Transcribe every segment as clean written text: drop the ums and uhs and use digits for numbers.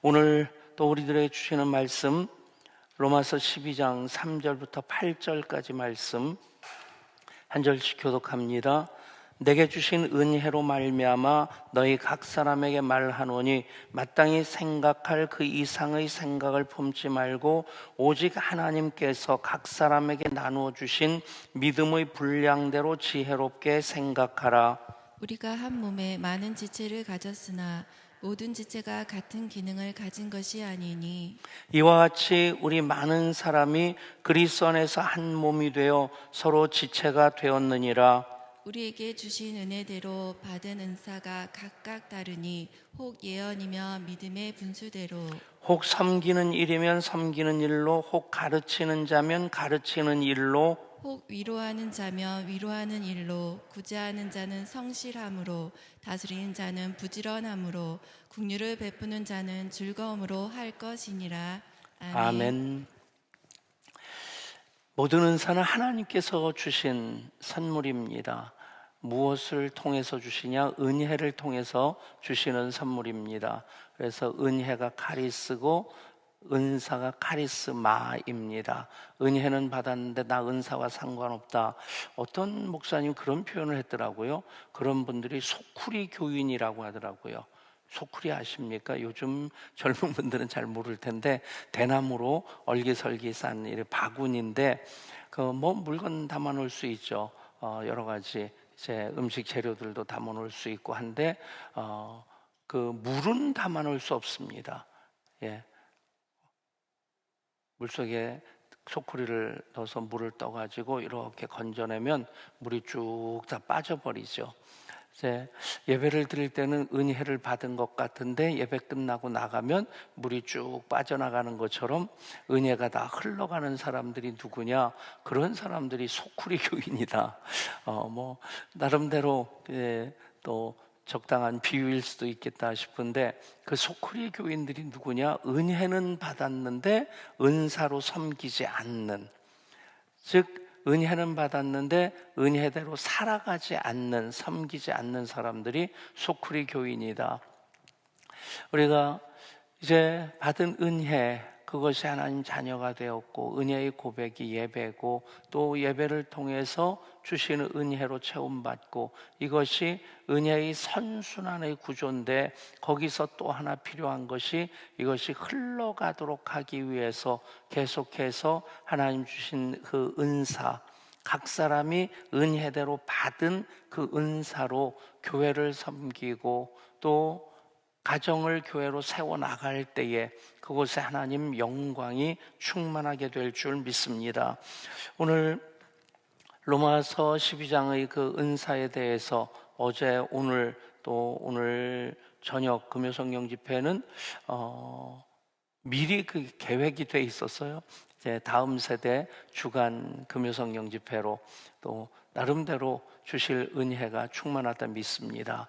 오늘 또 우리들에게 주시는 말씀 로마서 12장 3절부터 8절까지 말씀 한 절씩 교독합니다. 내게 주신 은혜로 말미암아 너희 각 사람에게 말하노니 마땅히 생각할 그 이상의 생각을 품지 말고 오직 하나님께서 각 사람에게 나누어 주신 믿음의 분량대로 지혜롭게 생각하라. 우리가 한 몸에 많은 지체를 가졌으나 모든 지체가 같은 기능을 가진 것이 아니니 이와 같이 우리 많은 사람이 그리스도 안에서 한 몸이 되어 서로 지체가 되었느니라. 우리에게 주신 은혜대로 받은 은사가 각각 다르니 혹 예언이며 믿음의 분수대로 혹 섬기는 일이면 섬기는 일로, 혹 가르치는 자면 가르치는 일로, 혹 위로하는 자면 위로하는 일로, 구제하는 자는 성실함으로, 다스리는 자는 부지런함으로, 긍휼을 베푸는 자는 즐거움으로 할 것이니라. 아멘. 모든 은사는 하나님께서 주신 선물입니다. 무엇을 통해서 주시냐? 은혜를 통해서 주시는 선물입니다. 그래서 은혜가 카리스고 은사가 카리스마입니다. 은혜는 받았는데 나 은사와 상관없다. 어떤 목사님 그런 표현을 했더라고요. 그런 분들이 소쿠리 교인이라고 하더라고요. 소쿠리 아십니까? 요즘 젊은 분들은 잘 모를 텐데 대나무로 얼기설기 싼 바구니인데 그 뭐 물건 담아 놓을 수 있죠. 여러 가지 이제 음식 재료들도 담아 놓을 수 있고 한데 그 물은 담아 놓을 수 없습니다. 예. 물속에 소쿠리를 넣어서 물을 떠가지고 이렇게 건져내면 물이 쭉 다 빠져버리죠. 이제 예배를 드릴 때는 은혜를 받은 것 같은데 예배 끝나고 나가면 물이 쭉 빠져나가는 것처럼 은혜가 다 흘러가는 사람들이 누구냐? 그런 사람들이 소쿠리 교인이다. 뭐 나름대로 또 적당한 비유일 수도 있겠다 싶은데 그 소쿠리 교인들이 누구냐? 은혜는 받았는데 은사로 섬기지 않는, 즉 은혜는 받았는데 은혜대로 살아가지 않는, 섬기지 않는 사람들이 소쿠리 교인이다. 우리가 이제 받은 은혜, 그것이 하나님 자녀가 되었고 은혜의 고백이 예배고 또 예배를 통해서 주시는 은혜로 채움받고 이것이 은혜의 선순환의 구조인데 거기서 또 하나 필요한 것이 이것이 흘러가도록 하기 위해서 계속해서 하나님 주신 그 은사, 각 사람이 은혜대로 받은 그 은사로 교회를 섬기고 또 가정을 교회로 세워나갈 때에 그곳에 하나님 영광이 충만하게 될 줄 믿습니다. 오늘 로마서 12장의 그 은사에 대해서 어제 오늘 또 오늘 저녁 금요성령 집회는 미리 그 계획이 돼 있었어요. 이제 다음 세대 주간 금요성령 집회로 또 나름대로 주실 은혜가 충만하다 믿습니다.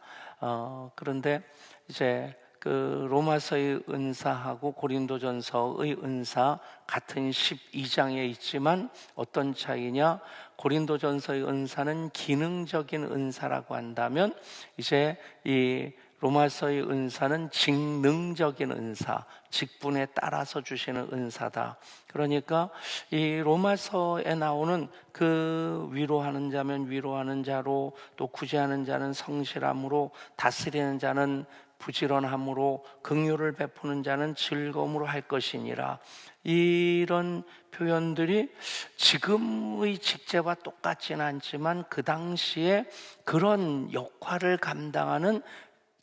그런데 이제 그 로마서의 은사하고 고린도전서의 은사 같은 12장에 있지만 어떤 차이냐? 고린도전서의 은사는 기능적인 은사라고 한다면 이제 이 로마서의 은사는 직능적인 은사, 직분에 따라서 주시는 은사다. 그러니까 이 로마서에 나오는 그 위로하는 자면 위로하는 자로, 또 구제하는 자는 성실함으로, 다스리는 자는 부지런함으로, 긍휼을 베푸는 자는 즐거움으로 할 것이니라. 이런 표현들이 지금의 직제와 똑같지는 않지만 그 당시에 그런 역할을 감당하는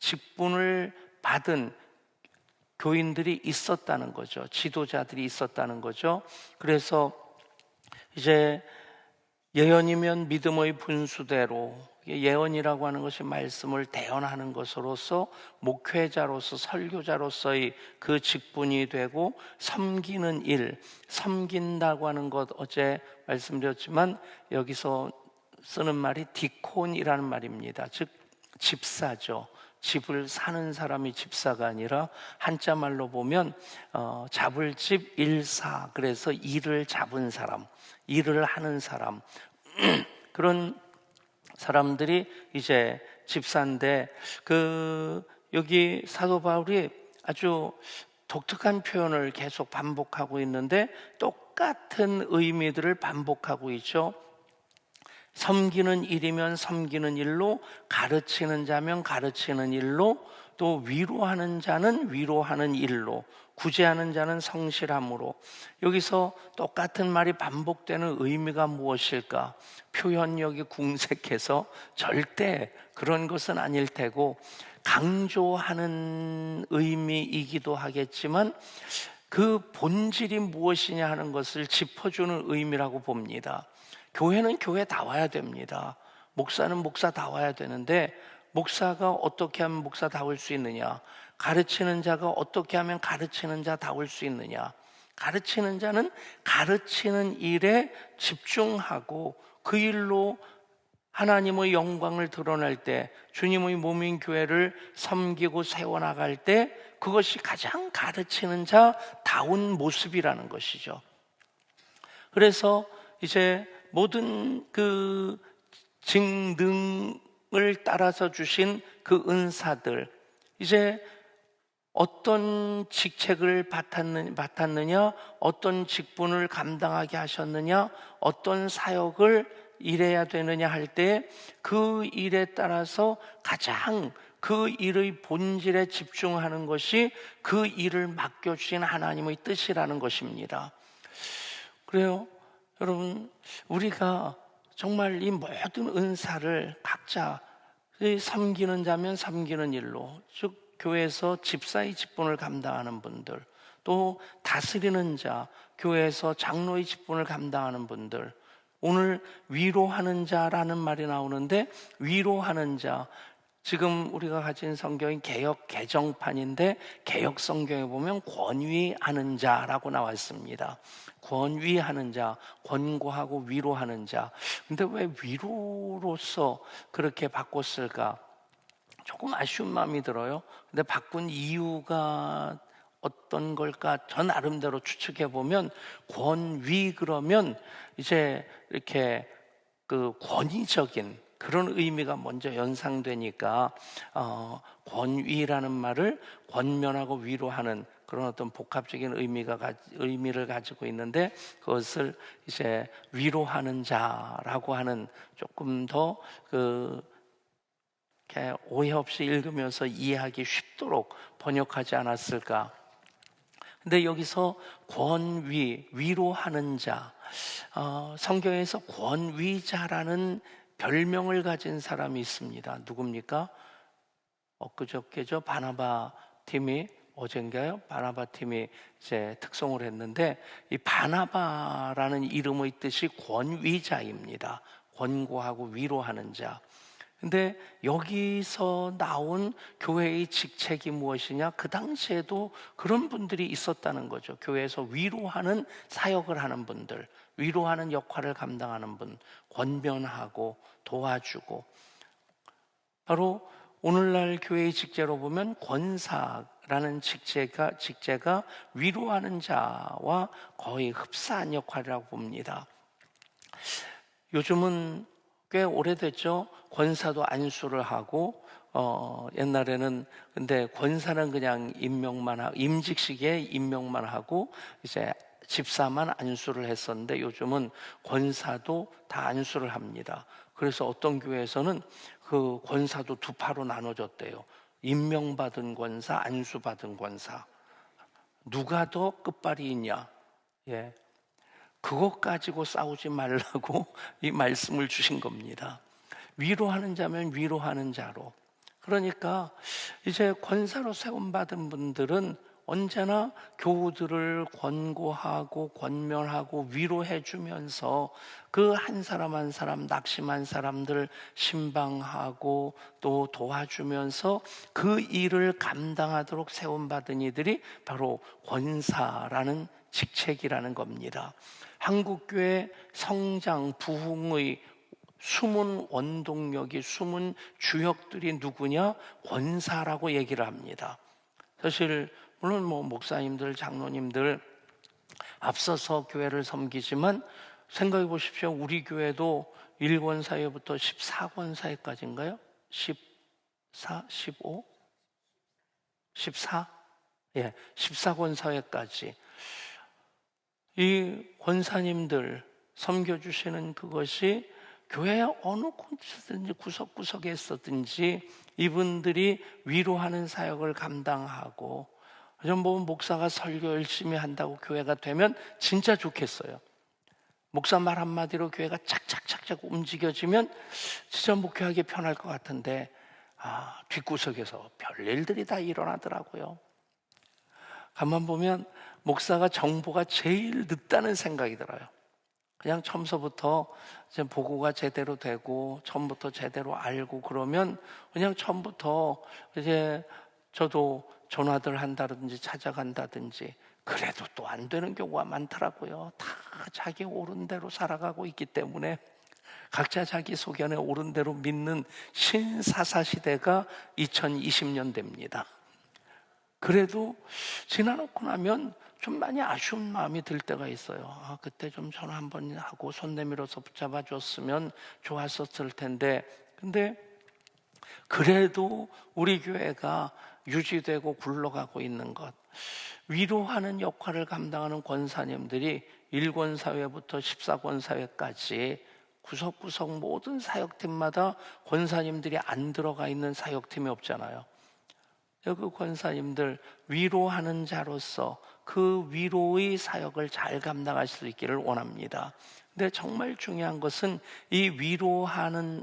직분을 받은 교인들이 있었다는 거죠. 지도자들이 있었다는 거죠. 그래서 이제 예언이면 믿음의 분수대로, 예언이라고 하는 것이 말씀을 대언하는 것으로서 목회자로서 설교자로서의 그 직분이 되고, 섬기는 일, 섬긴다고 하는 것 어제 말씀드렸지만 여기서 쓰는 말이 디콘이라는 말입니다. 즉 집사죠. 집을 사는 사람이 집사가 아니라 한자말로 보면 잡을 집 일사, 그래서 일을 잡은 사람, 일을 하는 사람 그런 사람들이 이제 집사인데 여기 사도 바울이 아주 독특한 표현을 계속 반복하고 있는데 똑같은 의미들을 반복하고 있죠. 섬기는 일이면 섬기는 일로, 가르치는 자면 가르치는 일로, 또 위로하는 자는 위로하는 일로, 구제하는 자는 성실함으로. 여기서 똑같은 말이 반복되는 의미가 무엇일까? 표현력이 궁색해서 절대 그런 것은 아닐 테고, 강조하는 의미이기도 하겠지만 그 본질이 무엇이냐 하는 것을 짚어주는 의미라고 봅니다. 교회는 교회다워야 됩니다. 목사는 목사다워야 되는데, 목사가 어떻게 하면 목사다울 수 있느냐? 가르치는 자가 어떻게 하면 가르치는 자다울 수 있느냐? 가르치는 자는 가르치는 일에 집중하고 그 일로 하나님의 영광을 드러낼 때, 주님의 몸인 교회를 섬기고 세워나갈 때, 그것이 가장 가르치는 자다운 모습이라는 것이죠. 그래서 이제 모든 그 직능을 따라서 주신 그 은사들, 이제 어떤 직책을 맡았느냐, 어떤 직분을 감당하게 하셨느냐, 어떤 사역을 일해야 되느냐 할 때 그 일에 따라서 가장 그 일의 본질에 집중하는 것이 그 일을 맡겨주신 하나님의 뜻이라는 것입니다. 그래요. 여러분, 우리가 정말 이 모든 은사를 각자 섬기는 자면 섬기는 일로, 즉 교회에서 집사의 직분을 감당하는 분들, 또 다스리는 자, 교회에서 장로의 직분을 감당하는 분들, 오늘 위로하는 자라는 말이 나오는데, 위로하는 자, 지금 우리가 가진 성경이 개역 개정판인데 개역 성경에 보면 권위하는 자라고 나와 있습니다. 권위하는 자, 권고하고 위로하는 자. 근데 왜 위로로서 그렇게 바꿨을까? 조금 아쉬운 마음이 들어요. 근데 바꾼 이유가 어떤 걸까? 저 나름대로 추측해 보면, 권위 그러면 이제 이렇게 그 권위적인 그런 의미가 먼저 연상되니까 권위라는 말을 권면하고 위로하는 그런 어떤 복합적인 의미를 가지고 있는데, 그것을 이제 위로하는 자라고 하는, 조금 더 이렇게 오해 없이 읽으면서 이해하기 쉽도록 번역하지 않았을까. 근데 여기서 권위, 위로하는 자, 성경에서 권위자라는 별명을 가진 사람이 있습니다. 누굽니까? 엊그저께죠. 바나바 팀이, 어젠가요? 바나바 팀이 이제 특송을 했는데, 이 바나바라는 이름의 뜻이 권위자입니다. 권고하고 위로하는 자. 근데 여기서 나온 교회의 직책이 무엇이냐? 그 당시에도 그런 분들이 있었다는 거죠. 교회에서 위로하는 사역을 하는 분들, 위로하는 역할을 감당하는 분, 권면하고 도와주고. 바로 오늘날 교회의 직제로 보면 권사라는 직제가 위로하는 자와 거의 흡사한 역할이라고 봅니다. 요즘은 꽤 오래됐죠. 권사도 안수를 하고, 옛날에는 근데 권사는 그냥 임직식에 임명만 하고 이제 집사만 안수를 했었는데, 요즘은 권사도 다 안수를 합니다. 그래서 어떤 교회에서는 그 권사도 두 파로 나눠졌대요. 임명받은 권사, 안수받은 권사. 누가 더 끝발이 있냐? 예. 그것 가지고 싸우지 말라고 이 말씀을 주신 겁니다. 위로하는 자면 위로하는 자로. 그러니까 이제 권사로 세움받은 분들은 언제나 교우들을 권고하고 권면하고 위로해 주면서 그 한 사람 한 사람 낙심한 사람들 신방하고 또 도와주면서 그 일을 감당하도록 세움받은 이들이 바로 권사라는 직책이라는 겁니다. 한국교회 성장 부흥의 숨은 원동력이, 숨은 주역들이 누구냐? 권사라고 얘기를 합니다. 사실 물론 목사님들, 장로님들 앞서서 교회를 섬기지만 생각해 보십시오. 우리 교회도 1권사회부터 14권사회까지인가요? 14, 15? 14? 14권사회까지 이 권사님들 섬겨주시는 그것이 교회 어느 곳이든지 구석구석에 있었든지 이분들이 위로하는 사역을 감당하고, 좀 보면 목사가 설교 열심히 한다고 교회가 되면 진짜 좋겠어요. 목사 말 한마디로 교회가 착착착착 움직여지면 진짜 목회하기 편할 것 같은데, 뒷구석에서 별일들이 다 일어나더라고요. 가만 보면 목사가 정보가 제일 늦다는 생각이 들어요. 그냥 처음서부터 이제 보고가 제대로 되고 처음부터 제대로 알고 그러면 그냥 처음부터 이제 저도 전화들 한다든지 찾아간다든지, 그래도 또 안 되는 경우가 많더라고요. 다 자기 옳은 대로 살아가고 있기 때문에 각자 자기 소견에 옳은 대로 믿는 신사사 시대가 2020년대입니다. 그래도 지나놓고 나면 좀 많이 아쉬운 마음이 들 때가 있어요. 그때 좀 전화 한번 하고 손 내밀어서 붙잡아 줬으면 좋았었을 텐데. 근데 그래도 우리 교회가 유지되고 굴러가고 있는 것, 위로하는 역할을 감당하는 권사님들이 1권사회부터 14권사회까지 구석구석 모든 사역팀마다 권사님들이 안 들어가 있는 사역팀이 없잖아요. 그 권사님들 위로하는 자로서 그 위로의 사역을 잘 감당할 수 있기를 원합니다. 근데 정말 중요한 것은 이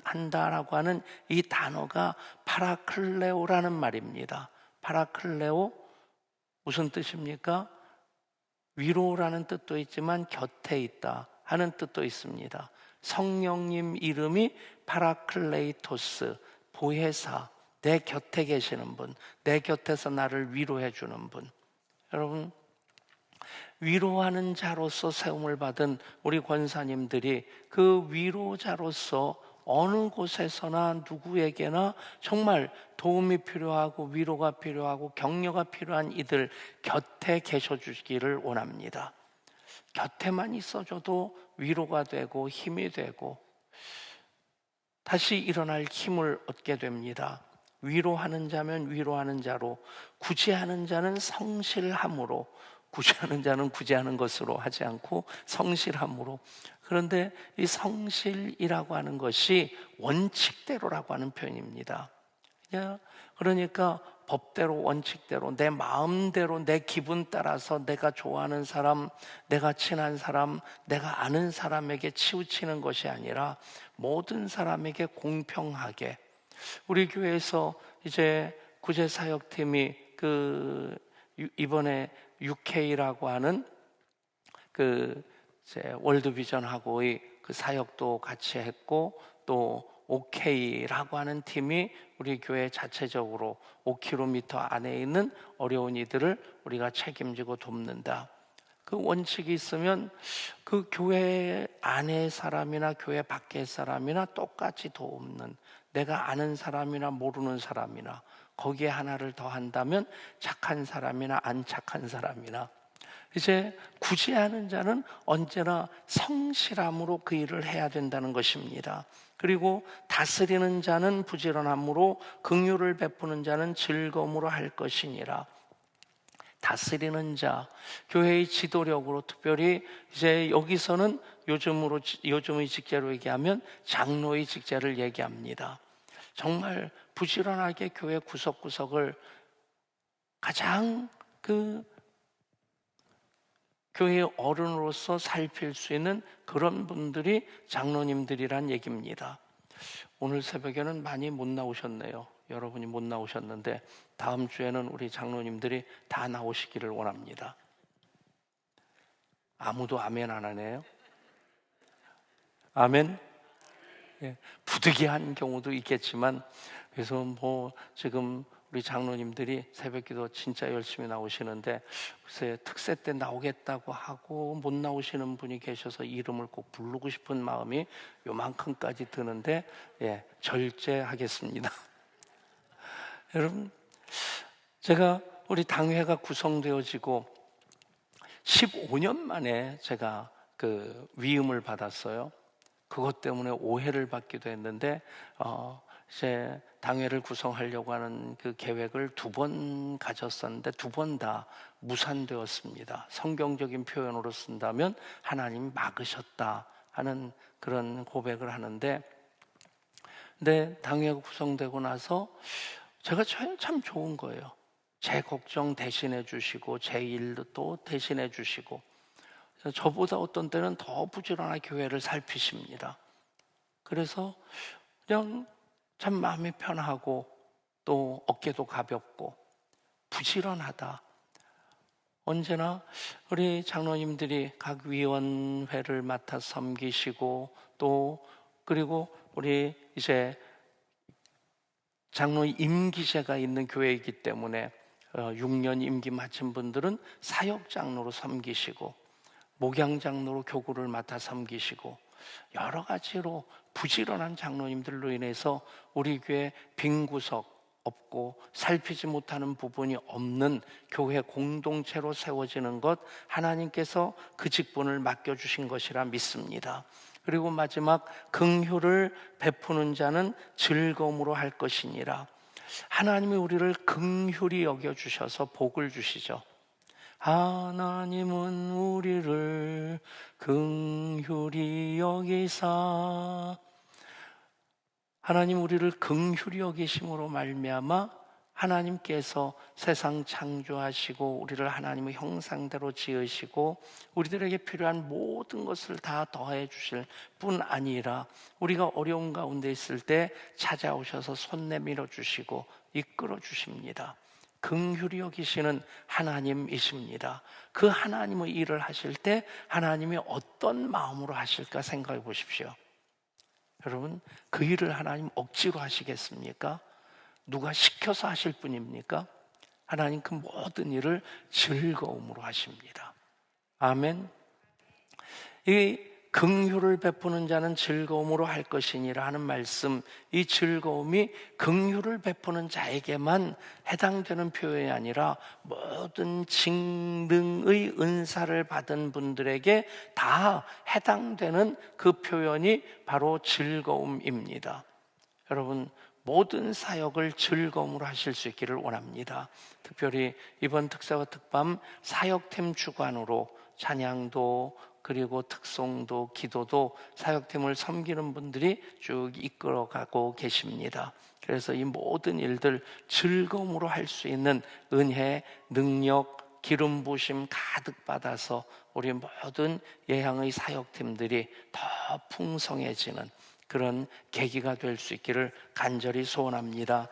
한다라고 하는 이 단어가 파라클레오라는 말입니다. 파라클레오 무슨 뜻입니까? 위로라는 뜻도 있지만 곁에 있다 하는 뜻도 있습니다. 성령님 이름이 파라클레이토스, 보혜사, 내 곁에 계시는 분, 내 곁에서 나를 위로해 주는 분. 여러분, 위로하는 자로서 세움을 받은 우리 권사님들이 그 위로자로서 어느 곳에서나 누구에게나 정말 도움이 필요하고 위로가 필요하고 격려가 필요한 이들 곁에 계셔 주시기를 원합니다. 곁에만 있어줘도 위로가 되고 힘이 되고 다시 일어날 힘을 얻게 됩니다. 위로하는 자면 위로하는 자로, 구제하는 자는 성실함으로, 구제하는 자는 구제하는 것으로 하지 않고 성실함으로. 그런데 이 성실이라고 하는 것이 원칙대로라고 하는 표현입니다. 그러니까 법대로, 원칙대로, 내 마음대로, 내 기분 따라서 내가 좋아하는 사람, 내가 친한 사람, 내가 아는 사람에게 치우치는 것이 아니라 모든 사람에게 공평하게. 우리 교회에서 이제 구제사역팀이 이번에 UK라고 하는 월드비전하고의 그 사역도 같이 했고, 또 OK라고 하는 팀이 우리 교회 자체적으로 5km 안에 있는 어려운 이들을 우리가 책임지고 돕는다. 그 원칙이 있으면 그 교회 안의 사람이나 교회 밖의 사람이나 똑같이 돕는, 내가 아는 사람이나 모르는 사람이나 거기에 하나를 더 한다면 착한 사람이나 안 착한 사람이나, 이제 구제하는 자는 언제나 성실함으로 그 일을 해야 된다는 것입니다. 그리고 다스리는 자는 부지런함으로, 긍휼을 베푸는 자는 즐거움으로 할 것이니라. 다스리는 자, 교회의 지도력으로, 특별히 이제 여기서는 요즘의 직제로 얘기하면 장로의 직제를 얘기합니다. 정말 부지런하게 교회 구석구석을 가장 교회의 어른으로서 살필 수 있는 그런 분들이 장로님들이란 얘기입니다. 오늘 새벽에는 많이 못 나오셨네요. 여러분이 못 나오셨는데 다음 주에는 우리 장로님들이 다 나오시기를 원합니다. 아무도 아멘 안 하네요. 아멘. 부득이한 경우도 있겠지만, 그래서 지금 우리 장로님들이 새벽기도 진짜 열심히 나오시는데, 글쎄 특세 때 나오겠다고 하고 못 나오시는 분이 계셔서 이름을 꼭 부르고 싶은 마음이 요만큼까지 드는데, 절제하겠습니다. 여러분, 제가 우리 당회가 구성되어지고 15년 만에 제가 위임을 받았어요. 그것 때문에 오해를 받기도 했는데, 이제 당회를 구성하려고 하는 그 계획을 2번 가졌었는데 2번 다 무산되었습니다. 성경적인 표현으로 쓴다면 하나님이 막으셨다 하는 그런 고백을 하는데, 근데 당회가 구성되고 나서 제가 참 좋은 거예요. 제 걱정 대신해 주시고 제 일도 또 대신해 주시고, 저보다 어떤 때는 더 부지런하게 교회를 살피십니다. 그래서 그냥 참 마음이 편하고 또 어깨도 가볍고 부지런하다. 언제나 우리 장로님들이 각 위원회를 맡아 섬기시고, 또 그리고 우리 이제 장로 임기제가 있는 교회이기 때문에 6년 임기 마친 분들은 사역 장로로 섬기시고, 목양 장로로 교구를 맡아 섬기시고, 여러 가지로 부지런한 장로님들로 인해서 우리 교회 빈 구석 없고 살피지 못하는 부분이 없는 교회 공동체로 세워지는 것, 하나님께서 그 직분을 맡겨주신 것이라 믿습니다. 그리고 마지막, 긍휼을 베푸는 자는 즐거움으로 할 것이니라. 하나님이 우리를 긍휼히 여겨주셔서 복을 주시죠. 하나님은 우리를 긍휼히 여기사, 하나님 우리를 긍휼히 여기심으로 말미암아 하나님께서 세상 창조하시고 우리를 하나님의 형상대로 지으시고 우리들에게 필요한 모든 것을 다 더해 주실 뿐 아니라 우리가 어려운 가운데 있을 때 찾아오셔서 손 내밀어 주시고 이끌어 주십니다. 긍휼히 여기시는 하나님이십니다. 그 하나님의 일을 하실 때 하나님이 어떤 마음으로 하실까 생각해 보십시오. 여러분, 그 일을 하나님 억지로 하시겠습니까? 누가 시켜서 하실 분입니까? 하나님 그 모든 일을 즐거움으로 하십니다. 아멘. 이 긍휼을 베푸는 자는 즐거움으로 할 것이니라 하는 말씀, 이 즐거움이 긍휼을 베푸는 자에게만 해당되는 표현이 아니라 모든 직능의 은사를 받은 분들에게 다 해당되는 그 표현이 바로 즐거움입니다. 여러분, 모든 사역을 즐거움으로 하실 수 있기를 원합니다. 특별히 이번 특사와 특밤 사역팀 주관으로 찬양도 그리고 특송도 기도도 사역팀을 섬기는 분들이 쭉 이끌어가고 계십니다. 그래서 이 모든 일들 즐거움으로 할 수 있는 은혜, 능력, 기름 부으심 가득 받아서 우리 모든 예향의 사역팀들이 더 풍성해지는 그런 계기가 될 수 있기를 간절히 소원합니다.